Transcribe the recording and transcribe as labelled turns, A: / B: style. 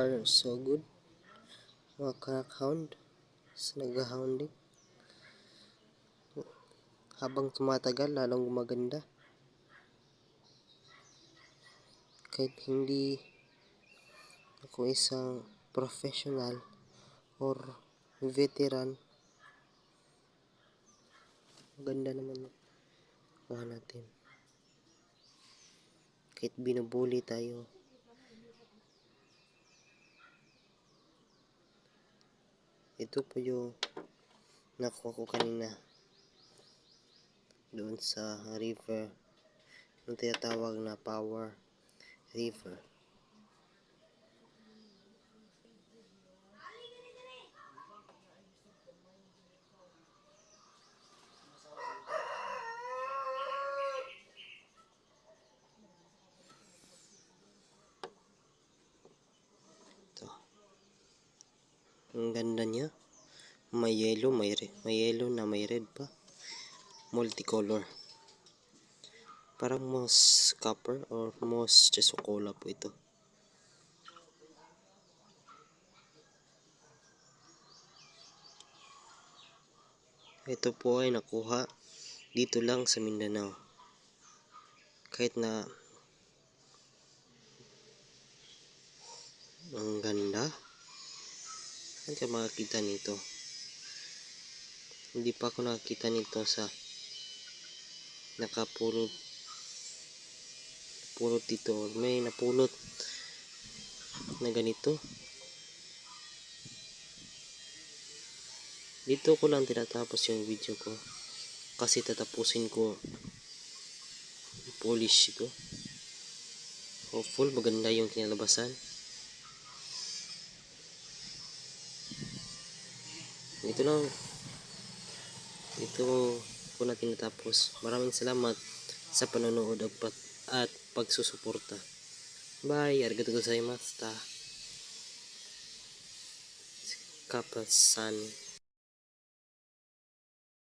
A: are so good, mga cock-hound sa nag-hounding. Habang tumatagal, lalong gumaganda. Kahit hindi ako isang professional or veteran, maganda naman kuha natin. Kahit binubuli tayo, ito po yung nakuha ko kanina doon sa river, yung tinatawag na Power River. Ito, ang ganda niya. May yellow, may yellow na may red pa. Multicolor. Parang moss copper or moss chrysocolla po ito. Ito po ay nakuha dito lang sa Mindanao. Kahit na ang ganda, saan ka makakita nito? Hindi pa ako nakakita nito sa nakapulot dito. May napulot na ganito. Dito ko lang tinatapos yung video ko kasi tatapusin ko polish ito. Hopeful maganda yung kinalabasan. Ito lang, ito ko na tinatapos. Maraming salamat sa panonood at pagsusuporta. Bye, arigatou gozaimashita. Kappa-san.